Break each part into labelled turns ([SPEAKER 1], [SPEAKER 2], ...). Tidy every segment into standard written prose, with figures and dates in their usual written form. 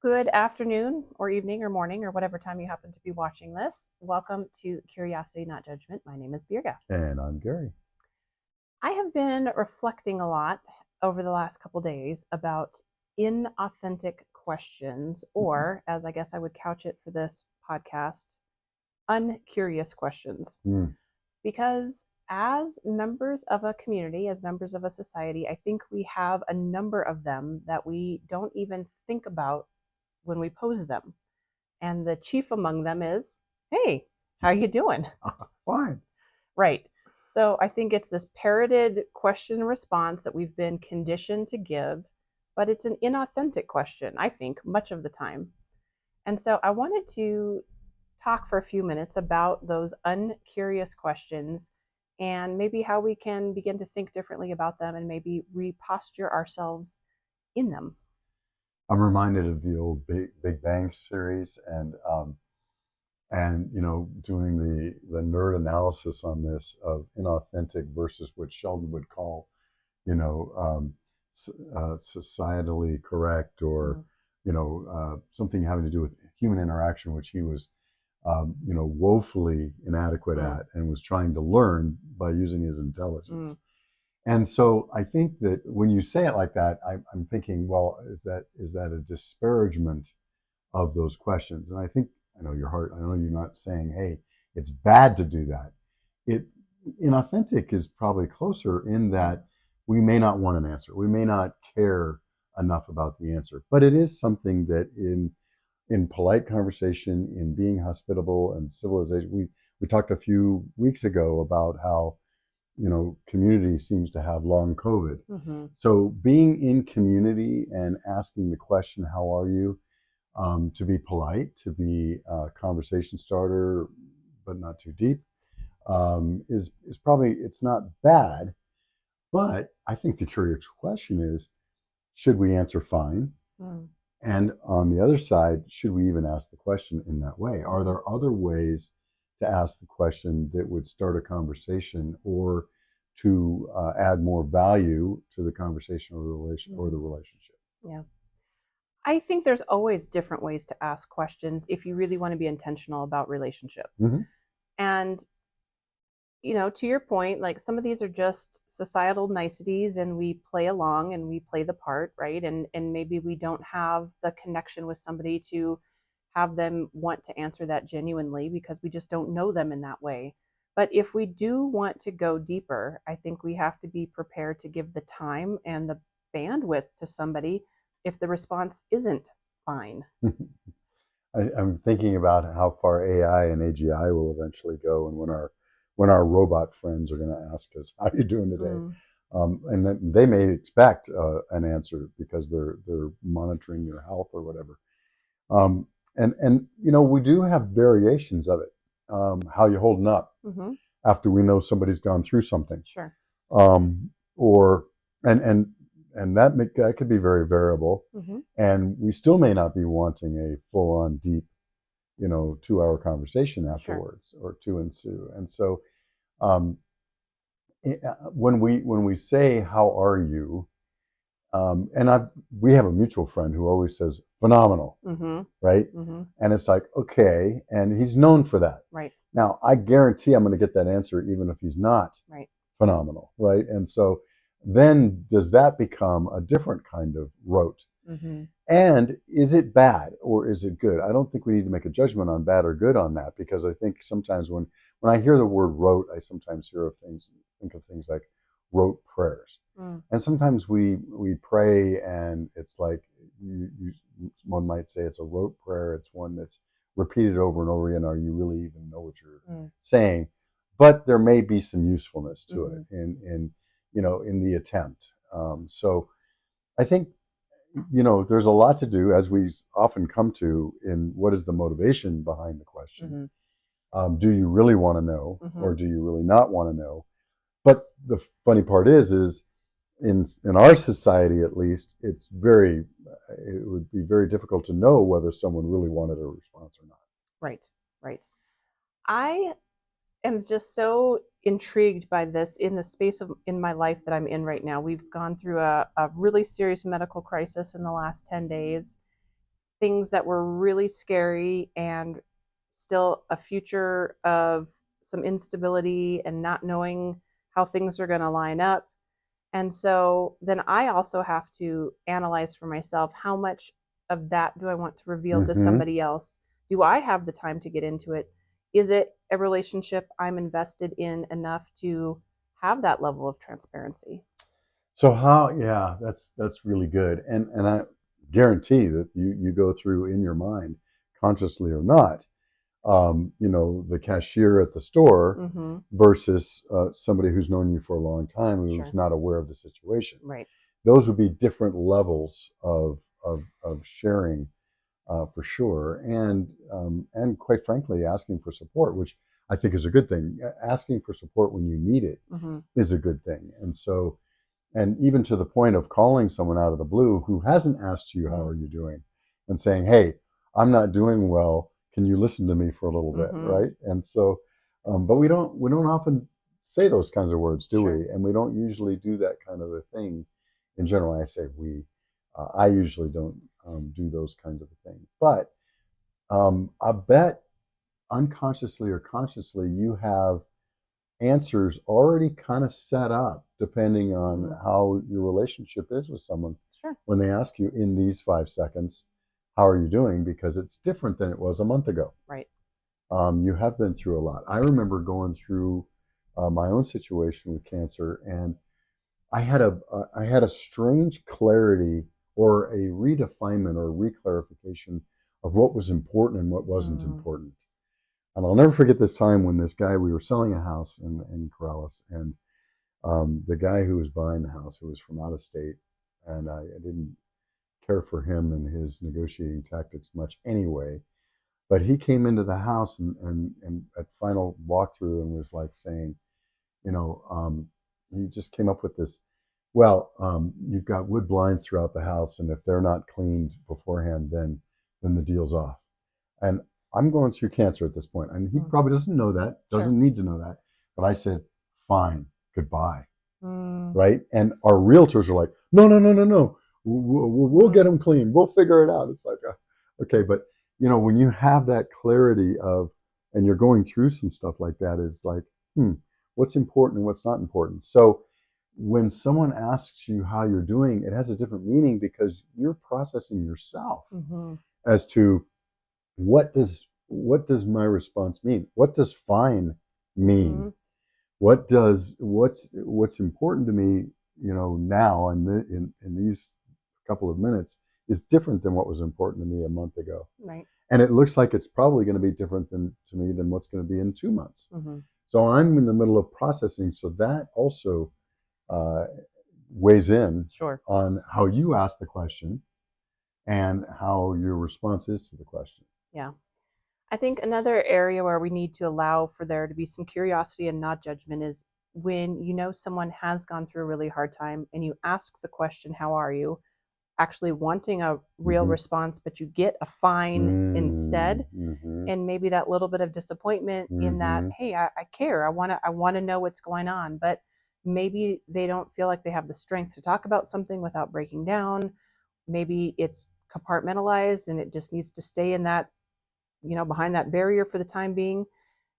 [SPEAKER 1] Good afternoon or evening or morning or whatever time you happen to be watching this. Welcome to Curiosity Not Judgment. My name is Birga.
[SPEAKER 2] And I'm Gary.
[SPEAKER 1] I have been reflecting a lot over the last couple days about inauthentic questions,
[SPEAKER 2] Mhm.
[SPEAKER 1] or as I guess I would couch it for this podcast, uncurious questions.
[SPEAKER 2] Mm.
[SPEAKER 1] Because as members of a community, as members of a society, I think we have a number of them that we don't even think about when we pose them. And the chief among them is, "Hey, how you doing?"
[SPEAKER 2] Fine.
[SPEAKER 1] Right. So I think it's this parroted question and response that we've been conditioned to give, but it's an inauthentic question, I think, much of the time. And so I wanted to talk for a few minutes about those uncurious questions and maybe how we can begin to think differently about them and maybe reposture ourselves in them.
[SPEAKER 2] I'm reminded of the old Big Bang series, and doing the nerd analysis on this of inauthentic versus what Sheldon would call you know societally correct, or
[SPEAKER 1] Mm,
[SPEAKER 2] something having to do with human interaction, which he was woefully inadequate
[SPEAKER 1] mm,
[SPEAKER 2] at, and was trying to learn by using his
[SPEAKER 1] mm,
[SPEAKER 2] intelligence. And so I think that when you say it like that, I'm thinking, well, is that a disparagement of those questions? And I know your heart. I know you're not saying, hey, it's bad to do that. It Inauthentic is probably closer in
[SPEAKER 1] mm,
[SPEAKER 2] that we may not want an answer. We may not care enough about the answer, but it is something that in polite conversation, in being hospitable and civilization, we talked a few weeks ago about how community seems to have long COVID.
[SPEAKER 1] mm-hmm.
[SPEAKER 2] So being in community and asking the question, "How are you?" To be polite, to be a conversation starter, but not too deep, is probably, it's not bad. But I think the curious question is, should we answer fine?
[SPEAKER 1] Mm,
[SPEAKER 2] And on the other side, should we even ask the question in that way? Are
[SPEAKER 1] mm,
[SPEAKER 2] there other ways to ask the question that would start a conversation, or to add more value to the conversation, or the
[SPEAKER 1] mm.
[SPEAKER 2] relationship?
[SPEAKER 1] Yeah. I think there's always different ways to ask questions if you really want to be intentional about relationship.
[SPEAKER 2] Hmm.
[SPEAKER 1] And to your point, like some of these are just societal niceties and we play along and we play the part, right? And maybe we don't have the connection with somebody to have them want to answer that genuinely because we just don't know them in that way. But if we do want to go deeper, I think we have to be prepared to give the time and the bandwidth to somebody if the response isn't fine.
[SPEAKER 2] I'm thinking about how far AI and AGI will eventually go, and when our robot friends are going to ask us, "How are you doing today?"
[SPEAKER 1] Mm,
[SPEAKER 2] And then they may expect an answer because they're monitoring your health or whatever. Um, and we do have variations of it. How you holding up
[SPEAKER 1] mm-hmm.
[SPEAKER 2] after we know somebody's gone through something,
[SPEAKER 1] Sure.
[SPEAKER 2] or and and and that could be very variable,
[SPEAKER 1] Mm-hmm.
[SPEAKER 2] and we still may not be wanting a full-on deep 2-hour conversation
[SPEAKER 1] Sure.
[SPEAKER 2] afterwards, or to ensue. And so um, when we say, "How are you?" And we have a mutual friend who always says, "Phenomenal,"
[SPEAKER 1] Mm-hmm.
[SPEAKER 2] right?
[SPEAKER 1] Mm-hmm.
[SPEAKER 2] And it's like, okay, and he's known for that.
[SPEAKER 1] Right.
[SPEAKER 2] Now I guarantee I'm going to get that answer even if he's not
[SPEAKER 1] Right.
[SPEAKER 2] phenomenal, right? And so then does that become a different kind of rote?
[SPEAKER 1] Mm-hmm.
[SPEAKER 2] And is it bad or is it good? I don't think we need to make a judgment on bad or good on that, because I think sometimes when I hear the word rote, I sometimes think of things like rote prayers.
[SPEAKER 1] Mm,
[SPEAKER 2] And sometimes we pray, and it's like, one might say it's a rote prayer. It's one that's repeated over and over again. Are you really even know what you're
[SPEAKER 1] mm,
[SPEAKER 2] saying? But there may be some usefulness to it
[SPEAKER 1] mm-hmm.
[SPEAKER 2] in the attempt. So I think there's a lot to do, as we often come to, in what is the motivation behind the question.
[SPEAKER 1] Mm-hmm.
[SPEAKER 2] Do you really want to know,
[SPEAKER 1] Mm-hmm.
[SPEAKER 2] or do you really not want to know? But the funny part is in our society, at least, it would be very difficult to know whether someone really wanted a response or not.
[SPEAKER 1] Right. Right. I am just so intrigued by this in the space of in my life that I'm in right now. We've gone through a really serious medical crisis in the last 10 days. things that were really scary and still a future of some instability and not knowing how things are going to line up. And so then I also have to analyze for myself, how much of that do I want to reveal to
[SPEAKER 2] Hmm.
[SPEAKER 1] somebody else? Do I have the time to get into it? Is it a relationship I'm invested in enough to have that level of transparency?
[SPEAKER 2] So how? Yeah, that's really good, and I guarantee that you go through in your mind, consciously or not, the cashier at the store
[SPEAKER 1] Mm-hmm.
[SPEAKER 2] versus somebody who's known you for a long time who's
[SPEAKER 1] Sure.
[SPEAKER 2] not aware of the situation.
[SPEAKER 1] Right.
[SPEAKER 2] Those would be different levels of sharing, for sure, and quite frankly, asking for support, which I think is a good thing. Asking for support when you need it
[SPEAKER 1] Mm-hmm.
[SPEAKER 2] is a good thing, and so, and even to the point of calling someone out of the blue who hasn't asked you how
[SPEAKER 1] Mm-hmm.
[SPEAKER 2] are you doing, and saying, hey, I'm not doing well, can you listen to me for a little bit,
[SPEAKER 1] Mm-hmm.
[SPEAKER 2] right? And so, but we don't often say those kinds of words, do
[SPEAKER 1] Sure.
[SPEAKER 2] we? And we don't usually do that kind of a thing in general. I say we, I usually don't do those kinds of a thing, but I bet unconsciously or consciously you have answers already kind of set up depending on
[SPEAKER 1] Mm-hmm.
[SPEAKER 2] how your relationship is with someone
[SPEAKER 1] Sure.
[SPEAKER 2] when they ask you in these 5 seconds, how are you doing? Because it's different than it was a month ago.
[SPEAKER 1] Right.
[SPEAKER 2] You have been through a lot. I remember going through my own situation with cancer, and I had a strange clarity or a redefinement or reclarification of what was important and what wasn't
[SPEAKER 1] Mm-hmm.
[SPEAKER 2] important. And I'll never forget this time when this guy, we were selling a house in Corrales, and the guy who was buying the house, who was from out of state, and I didn't care for him and his negotiating tactics much anyway. But he came into the house and at final walkthrough and was like saying, you know, he just came up with this. Well, you've got wood blinds throughout the house, and if they're not cleaned beforehand, then the deal's off. And I'm going through cancer at this point, and he
[SPEAKER 1] Mm.
[SPEAKER 2] probably doesn't know that,
[SPEAKER 1] Sure.
[SPEAKER 2] doesn't need to know that. But I said, fine, goodbye,
[SPEAKER 1] Mm-hmm.
[SPEAKER 2] right? And our realtors are like, no, no, no, no, no. We'll get them clean. We'll figure it out. It's like, okay, but when you have that clarity of, and you're going through some stuff like that, is like, what's important and what's not important. So when someone asks you how you're doing, it has a different meaning because you're processing yourself
[SPEAKER 1] Mm-hmm.
[SPEAKER 2] as to what does my response mean? What does fine mean?
[SPEAKER 1] Mm-hmm.
[SPEAKER 2] What's important to me, now in these couple of minutes is different than what was important to me a month ago.
[SPEAKER 1] Right.
[SPEAKER 2] And it looks like it's probably going to be different to me than what's going to be in 2 months.
[SPEAKER 1] Mm-hmm.
[SPEAKER 2] So I'm in the middle of processing. So that also uh, weighs in
[SPEAKER 1] Sure.
[SPEAKER 2] on how you ask the question and how your response is to the question.
[SPEAKER 1] Yeah. I think another area where we need to allow for there to be some curiosity and not judgment is when you know someone has gone through a really hard time and you ask the question, how are you? Actually wanting a real
[SPEAKER 2] Mm-hmm.
[SPEAKER 1] response, but you get a fine instead.
[SPEAKER 2] Mm-hmm.
[SPEAKER 1] And maybe that little bit of disappointment in that,
[SPEAKER 2] Mm-hmm.
[SPEAKER 1] hey, I care. I want to know what's going on. But maybe they don't feel like they have the strength to talk about something without breaking down. Maybe it's compartmentalized and it just needs to stay in that, behind that barrier for the time being.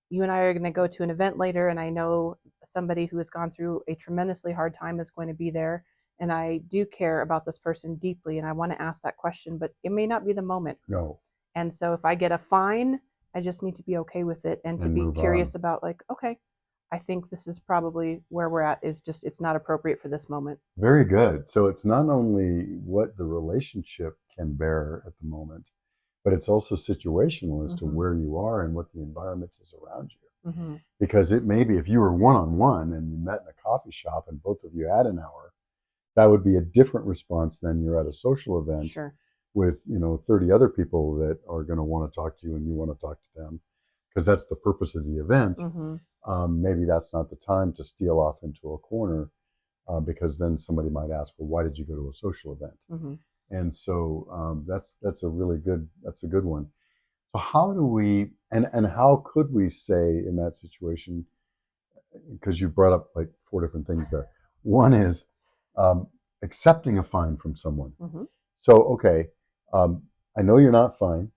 [SPEAKER 1] You and I are going to go to an event later, and I know somebody who has gone through a tremendously hard time is going to be there. And I do care about this person deeply, and I want to ask that question, but it may not be the moment.
[SPEAKER 2] No,
[SPEAKER 1] And so if I get a fine, I just need to be okay with it and to
[SPEAKER 2] and
[SPEAKER 1] be
[SPEAKER 2] move on.
[SPEAKER 1] curious about, like, okay, I think this is probably where we're at, is just it's not appropriate for this moment.
[SPEAKER 2] Very good. So it's not only what the relationship can bear at the moment, but it's also situational as to
[SPEAKER 1] Mm-hmm.
[SPEAKER 2] where you are and what the environment is around you.
[SPEAKER 1] Mm-hmm.
[SPEAKER 2] Because it may be if you were one on one and you met in a coffee shop and both of you had an hour, that would be a different response than you're at a social event
[SPEAKER 1] Sure.
[SPEAKER 2] with 30 other people that are going to want to talk to you and you want to talk to them because that's the purpose of the event.
[SPEAKER 1] Mm-hmm.
[SPEAKER 2] Maybe that's not the time to steal off into a corner, because then somebody might ask, well, why did you go to a social event?
[SPEAKER 1] Mm-hmm.
[SPEAKER 2] And so that's a good one. So how do we, and how could we say in that situation, because you brought up like 4 different things there. One is um, accepting a fine from someone.
[SPEAKER 1] Mm-hmm.
[SPEAKER 2] So, okay, um, I know you're not fine,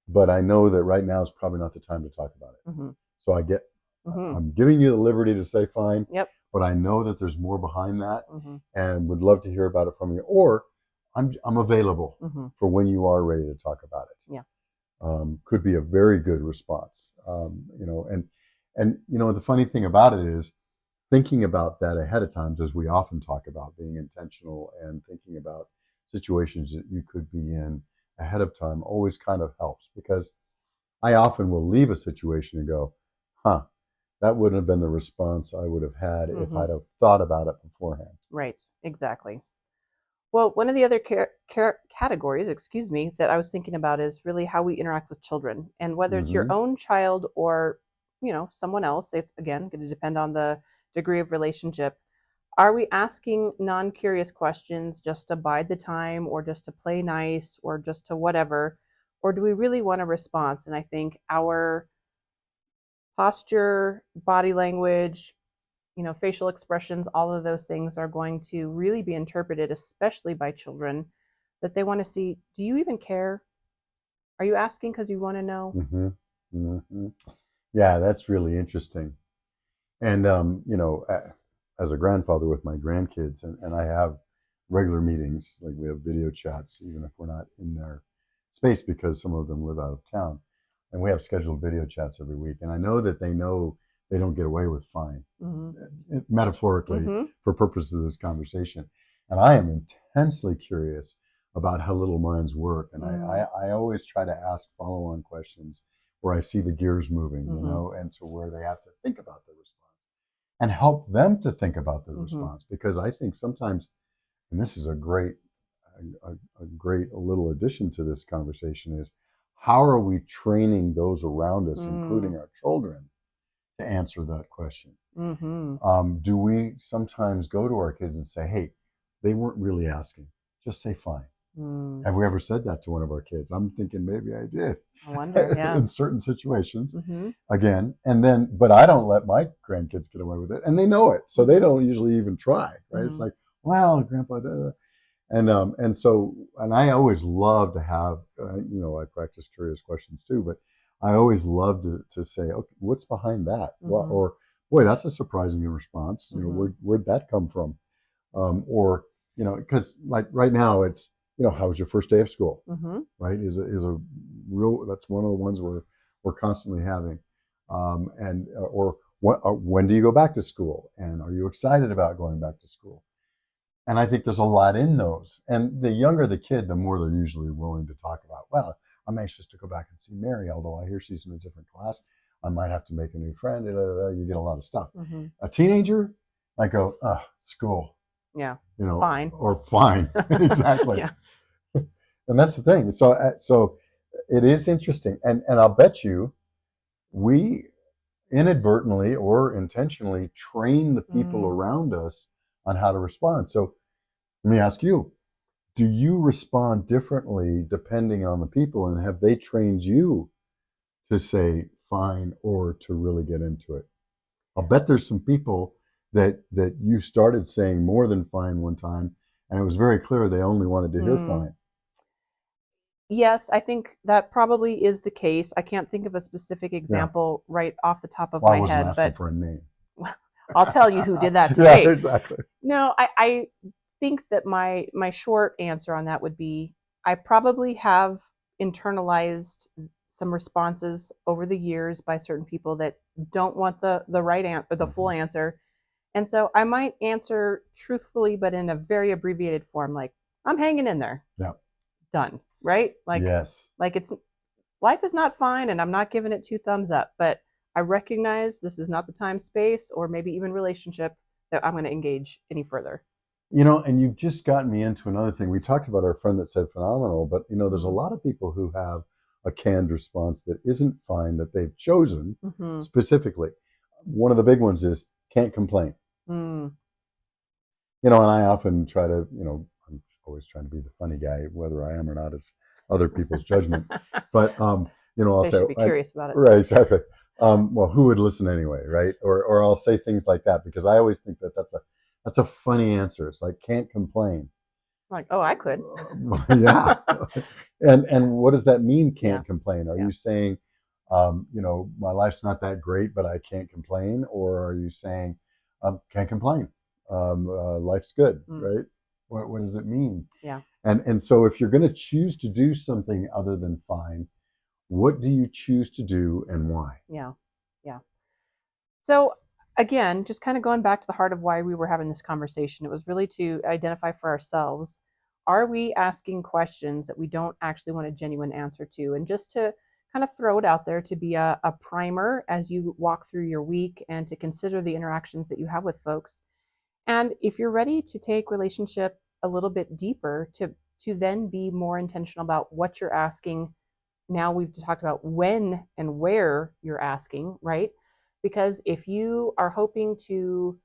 [SPEAKER 2] but I know that right now is probably not the time to talk about it.
[SPEAKER 1] Mm-hmm.
[SPEAKER 2] So
[SPEAKER 1] Mm-hmm.
[SPEAKER 2] I'm giving you the liberty to say fine,
[SPEAKER 1] Yep.
[SPEAKER 2] but I know that there's more behind that,
[SPEAKER 1] Mm-hmm.
[SPEAKER 2] and would love to hear about it from you. Or I'm available
[SPEAKER 1] Mm-hmm.
[SPEAKER 2] for when you are ready to talk about it.
[SPEAKER 1] Yeah.
[SPEAKER 2] Could be a very good response. And the funny thing about it is thinking about that ahead of time, as we often talk about being intentional and thinking about situations that you could be in ahead of time always kind of helps, because I often will leave a situation and go, huh, that wouldn't have been the response I would have had if
[SPEAKER 1] Mm-hmm.
[SPEAKER 2] I'd have thought about it beforehand.
[SPEAKER 1] Right. Exactly. Well, one of the other categories, excuse me, that I was thinking about is really how we interact with children, and whether it's your
[SPEAKER 2] Mm-hmm.
[SPEAKER 1] own child or someone else. It's again going to depend on the degree of relationship. Are we asking non-curious questions just to bide the time, or just to play nice, or just to whatever, or do we really want a response? And I think our posture, body language, facial expressions, all of those things are going to really be interpreted, especially by children, that they want to see, do you even care? Are you asking because you want to know?
[SPEAKER 2] Mm-hmm. Mm-hmm. Yeah, that's really interesting. And as a grandfather with my grandkids, and I have regular meetings, like we have video chats, even if we're not in their space because some of them live out of town, and we have scheduled video chats every week. And I know that they know they don't get away with fine,
[SPEAKER 1] Mm-hmm.
[SPEAKER 2] metaphorically,
[SPEAKER 1] Mm-hmm.
[SPEAKER 2] for purposes of this conversation. And I am intensely curious about how little minds work, and
[SPEAKER 1] Mm-hmm.
[SPEAKER 2] I always try to ask follow-on questions where I see the gears moving,
[SPEAKER 1] Mm-hmm.
[SPEAKER 2] and to where they have to think about the response and help them to think about the
[SPEAKER 1] Mm-hmm.
[SPEAKER 2] response. Because I think sometimes, and this is a great little addition to this conversation, is how are we training those around us, including our children, to answer that question?
[SPEAKER 1] Mm-hmm.
[SPEAKER 2] Do we sometimes go to our kids and say, hey, they weren't really asking, just say fine?
[SPEAKER 1] Mm.
[SPEAKER 2] Have we ever said that to one of our kids? I'm thinking maybe I did
[SPEAKER 1] I wonder. Yeah.
[SPEAKER 2] in certain situations.
[SPEAKER 1] Mm-hmm.
[SPEAKER 2] Again, and then, but I don't let my grandkids get away with it, and they know it, so they
[SPEAKER 1] Mm-hmm.
[SPEAKER 2] don't usually even try. Right? It's
[SPEAKER 1] Mm-hmm.
[SPEAKER 2] like, well, Grandpa, da, da. And so, and I always love to have, I practice curious questions too, but I always love to say, okay, what's behind that? Well,
[SPEAKER 1] Mm-hmm.
[SPEAKER 2] or boy, that's a surprising response.
[SPEAKER 1] Mm-hmm.
[SPEAKER 2] Where'd that come from? Or because like right now it's how was your first day of school?
[SPEAKER 1] Mm-hmm.
[SPEAKER 2] Right? Is a real, that's one of the ones we're constantly having, and or when do you go back to school? And are you excited about going back to school? And I think there's a lot in those. And the younger the kid, the more they're usually willing to talk about, well, I'm anxious to go back and see Mary, although I hear she's in a different class. I might have to make a new friend. You get a lot of stuff.
[SPEAKER 1] Mm-hmm.
[SPEAKER 2] A teenager, I go, school,
[SPEAKER 1] Yeah. Fine.
[SPEAKER 2] or fine. Exactly.
[SPEAKER 1] Yeah.
[SPEAKER 2] And that's the thing. So it is interesting. And I'll bet you we inadvertently or intentionally train the people
[SPEAKER 1] Mm.
[SPEAKER 2] around us on how to respond. So let me ask you, do you respond differently depending on the people, and have they trained you to say fine or to really get into it? I'll bet there's some people that you started saying more than fine one time, and it was very clear they only wanted to hear
[SPEAKER 1] Mm.
[SPEAKER 2] fine.
[SPEAKER 1] Yes, I think that probably is the case. I can't think of a specific
[SPEAKER 2] Yeah.
[SPEAKER 1] example right off the top of
[SPEAKER 2] Well, I
[SPEAKER 1] my
[SPEAKER 2] wasn't
[SPEAKER 1] head,
[SPEAKER 2] asking
[SPEAKER 1] but
[SPEAKER 2] for a name.
[SPEAKER 1] I'll tell you who did that to
[SPEAKER 2] Yeah,
[SPEAKER 1] me.
[SPEAKER 2] exactly.
[SPEAKER 1] No, I think that my short answer on that would be I probably have internalized some responses over the years by certain people that don't want the right answer or the full
[SPEAKER 2] Mm-hmm.
[SPEAKER 1] answer. And so I might answer truthfully, but in a very abbreviated form, like, I'm hanging in there.
[SPEAKER 2] Yeah.
[SPEAKER 1] Done. Right?
[SPEAKER 2] Yes.
[SPEAKER 1] Like it's life is not fine and I'm not giving it two thumbs up, but I recognize this is not the time, space, or maybe even relationship that I'm going to engage any further.
[SPEAKER 2] And you've just gotten me into another thing. We talked about our friend that said phenomenal, but there's a
[SPEAKER 1] Mm-hmm.
[SPEAKER 2] lot of people who have a canned response that isn't fine that they've chosen
[SPEAKER 1] Mm-hmm.
[SPEAKER 2] specifically. One of the big ones is can't complain.
[SPEAKER 1] Mm.
[SPEAKER 2] And I often try to, I'm always trying to be the funny guy, whether I am or not is other people's judgment. But I'll
[SPEAKER 1] They
[SPEAKER 2] say,
[SPEAKER 1] should be curious about it.
[SPEAKER 2] right, exactly. Well, who would listen anyway, right? Or I'll say things like that because I always think that that's a funny answer. It's like can't complain.
[SPEAKER 1] Like, oh, I could.
[SPEAKER 2] Yeah. And what does that mean,
[SPEAKER 1] Yeah,
[SPEAKER 2] can't complain? Are
[SPEAKER 1] yeah.
[SPEAKER 2] you saying, my life's not that great, but I can't complain? Or are you saying, can't complain? Life's good,
[SPEAKER 1] Mm,
[SPEAKER 2] right? What does it mean?
[SPEAKER 1] yeah,
[SPEAKER 2] And so if you're going to choose to do something other than fine, what do you choose to do and why?
[SPEAKER 1] yeah, yeah. So again, just kind of going back to the heart of why we were having this conversation, it was really to identify for ourselves, are we asking questions that we don't actually want a genuine answer to? And just to kind of throw it out there to be a primer as you walk through your week and to consider the interactions that you have with folks. And if you're ready to take relationship a little bit deeper, to then be more intentional about what you're asking. Now we've talked about when and where you're asking, right? Because if you are hoping to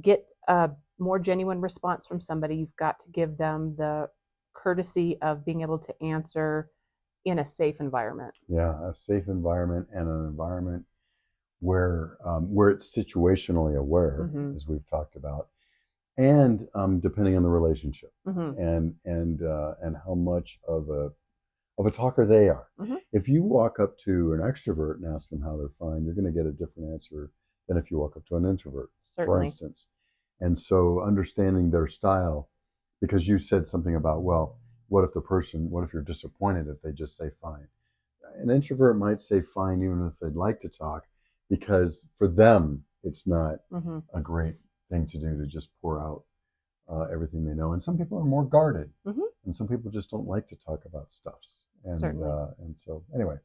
[SPEAKER 1] get a more genuine response from somebody, you've got to give them the courtesy of being able to answer in a safe environment.
[SPEAKER 2] Yeah, a safe environment and an environment where it's situationally aware,
[SPEAKER 1] Mm-hmm.
[SPEAKER 2] as we've talked about, and depending on the relationship
[SPEAKER 1] Mm-hmm.
[SPEAKER 2] and how much of a talker they are.
[SPEAKER 1] Mm-hmm.
[SPEAKER 2] If you walk up to an extrovert and ask them how they're fine, you're going to get a different answer than if you walk up to an introvert, for
[SPEAKER 1] Certainly.
[SPEAKER 2] instance. And so understanding their style, because you said something about, well, what if you're disappointed if they just say fine? An introvert might say fine even if they'd like to talk, because for them, it's not
[SPEAKER 1] Mm-hmm.
[SPEAKER 2] a great thing to do to just pour out everything they know. And some people are more guarded,
[SPEAKER 1] Mm-hmm.
[SPEAKER 2] and some people just don't like to talk about stuffs.
[SPEAKER 1] Certainly.
[SPEAKER 2] And so anyway,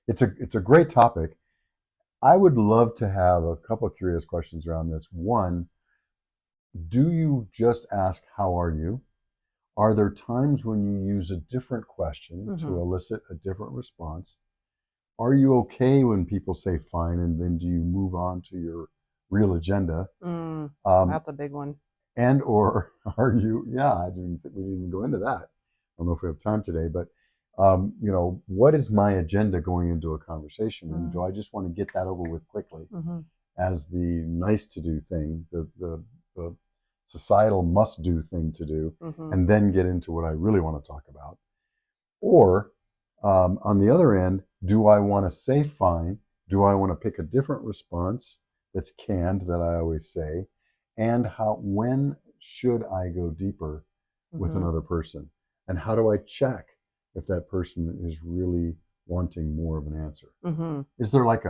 [SPEAKER 2] it's a great topic. I would love to have a couple of curious questions around this. One, do you just ask how are you? Are there times when you use a different question
[SPEAKER 1] Mm-hmm.
[SPEAKER 2] to elicit a different response? Are you okay when people say fine, and then do you move on to your real agenda?
[SPEAKER 1] Mm,
[SPEAKER 2] Um,
[SPEAKER 1] that's a big one.
[SPEAKER 2] and or are you? Yeah, I didn't think we didn't even go into that. I don't know if we have time today, but what is my agenda going into a conversation, and do I just want to get that over with quickly
[SPEAKER 1] Mm-hmm.
[SPEAKER 2] as the nice to do thing, the societal must do thing to do,
[SPEAKER 1] Mm-hmm.
[SPEAKER 2] and then get into what I really want to talk about? Or on the other end, do I want to say fine? Do I want to pick a different response that's canned that I always say? And when should I go deeper with
[SPEAKER 1] Mm-hmm.
[SPEAKER 2] another person? And how do I check if that person is really wanting more of an answer?
[SPEAKER 1] Mm-hmm.
[SPEAKER 2] Is there like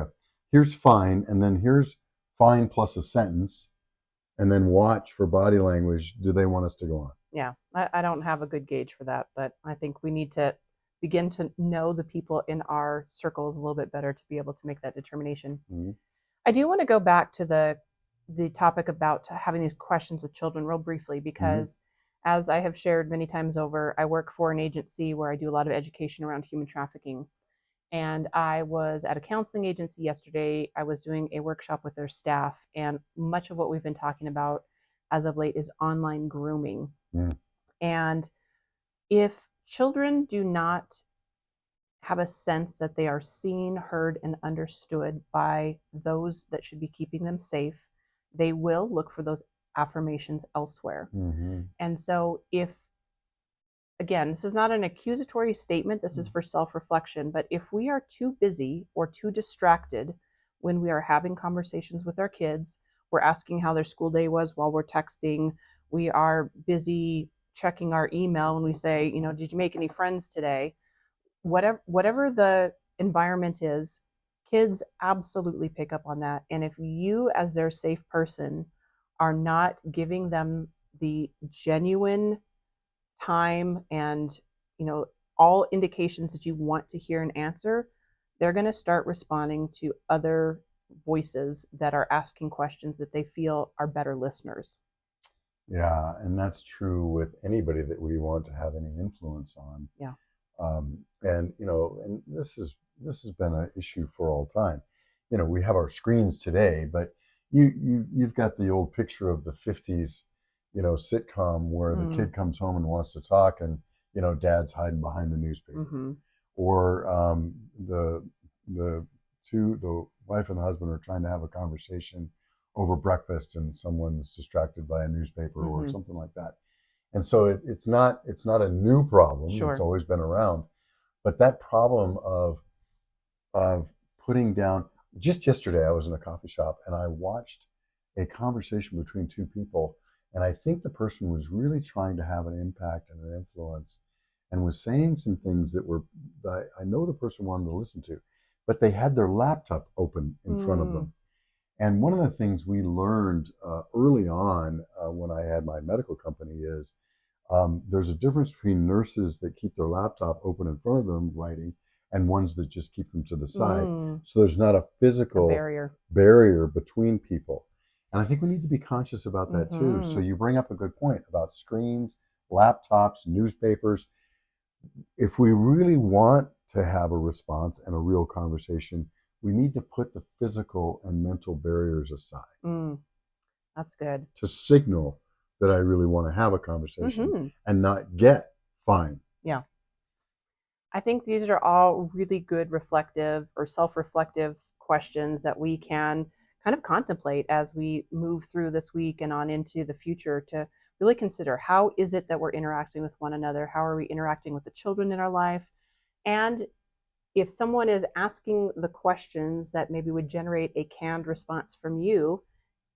[SPEAKER 2] here's fine, and then here's fine plus a sentence, and then watch for body language? Do they want us to go on?
[SPEAKER 1] Yeah, I don't have a good gauge for that, but I think we need to begin to know the people in our circles a little bit better to be able to make that determination.
[SPEAKER 2] Mm-hmm.
[SPEAKER 1] I do want to go back to the topic about having these questions with children real briefly
[SPEAKER 2] Mm-hmm.
[SPEAKER 1] because as I have shared many times over, I work for an agency where I do a lot of education around human trafficking. And I was at a counseling agency yesterday. I was doing a workshop with their staff, and much of what we've been talking about as of late is online grooming.
[SPEAKER 2] Mm-hmm.
[SPEAKER 1] And if children do not have a sense that they are seen, heard, and understood by those that should be keeping them safe, they will look for those affirmations elsewhere.
[SPEAKER 2] Mm-hmm.
[SPEAKER 1] And so, if again, this is not an accusatory statement, this is for self reflection, but if we are too busy or too distracted when we are having conversations with our kids, we're asking how their school day was while we're texting, we are busy checking our email and we say, did you make any friends today? Whatever the environment is, kids absolutely pick up on that. And if you, as their safe person, are not giving them the genuine time and all indications that you want to hear an answer, they're going to start responding to other voices that are asking questions that they feel are better listeners.
[SPEAKER 2] Yeah, and that's true with anybody that we want to have any influence on.
[SPEAKER 1] Yeah.
[SPEAKER 2] And this has been an issue for all time. We have our screens today, but you've got the old picture of the '50s, sitcom where the
[SPEAKER 1] Mm.
[SPEAKER 2] kid comes home and wants to talk, and dad's hiding behind the newspaper,
[SPEAKER 1] Mm-hmm.
[SPEAKER 2] or the wife and the husband are trying to have a conversation over breakfast, and someone's distracted by a newspaper or
[SPEAKER 1] Mm-hmm.
[SPEAKER 2] something like that. And so it's not a new problem. It's
[SPEAKER 1] Sure.
[SPEAKER 2] always been around, but that problem of putting down. Just yesterday, I was in a coffee shop and I watched a conversation between two people, and I think the person was really trying to have an impact and an influence, and was saying some things that were that I know the person wanted to listen to, but they had their laptop open in front of
[SPEAKER 1] Mm,
[SPEAKER 2] them. And one of the things we learned early on when I had my medical company is there's a difference between nurses that keep their laptop open in front of them writing and ones that just keep them to the side.
[SPEAKER 1] mm,
[SPEAKER 2] So there's not a
[SPEAKER 1] a
[SPEAKER 2] physical
[SPEAKER 1] barrier.
[SPEAKER 2] barrier between people. And I think we need to be conscious about that too. So
[SPEAKER 1] Hmm.
[SPEAKER 2] you bring up a good point about screens, laptops, newspapers. If we really want to have a response and a real conversation, we need to put the physical and mental barriers aside
[SPEAKER 1] Mm, that's good.
[SPEAKER 2] to signal that I really want to have a conversation
[SPEAKER 1] Hmm.
[SPEAKER 2] and not get fine.
[SPEAKER 1] Yeah. I think these are all really good reflective or self reflective questions that we can kind of contemplate as we move through this week and on into the future to really consider how is it that we're interacting with one another? How are we interacting with the children in our life? And if someone is asking the questions that maybe would generate a canned response from you,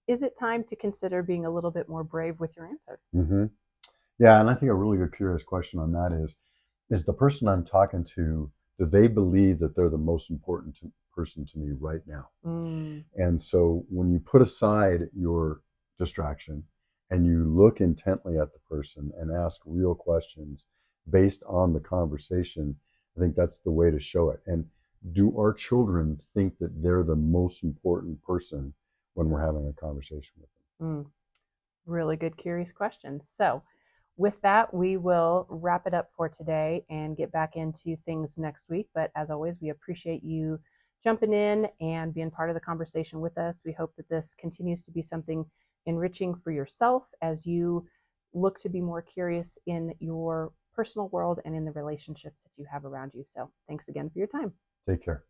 [SPEAKER 1] is it time to consider being a little bit more brave with your answer?
[SPEAKER 2] Hmm. Yeah, and I think a really good curious question on that is the person I'm talking to, do they believe that they're the most important person to me right now?
[SPEAKER 1] Mm,
[SPEAKER 2] And so when you put aside your distraction and you look intently at the person and ask real questions based on the conversation, I think that's the way to show it. And do our children think that they're the most important person when we're having a conversation with
[SPEAKER 1] mm. Really good, curious questions. So, with that, we will wrap it up for today and get back into things next week. But as always, we appreciate you jumping in and being part of the conversation with us. We hope that this continues to be something enriching for yourself as you look to be more curious in your personal world and in the relationships that you have around you. So, thanks again for your time.
[SPEAKER 2] them. Take care.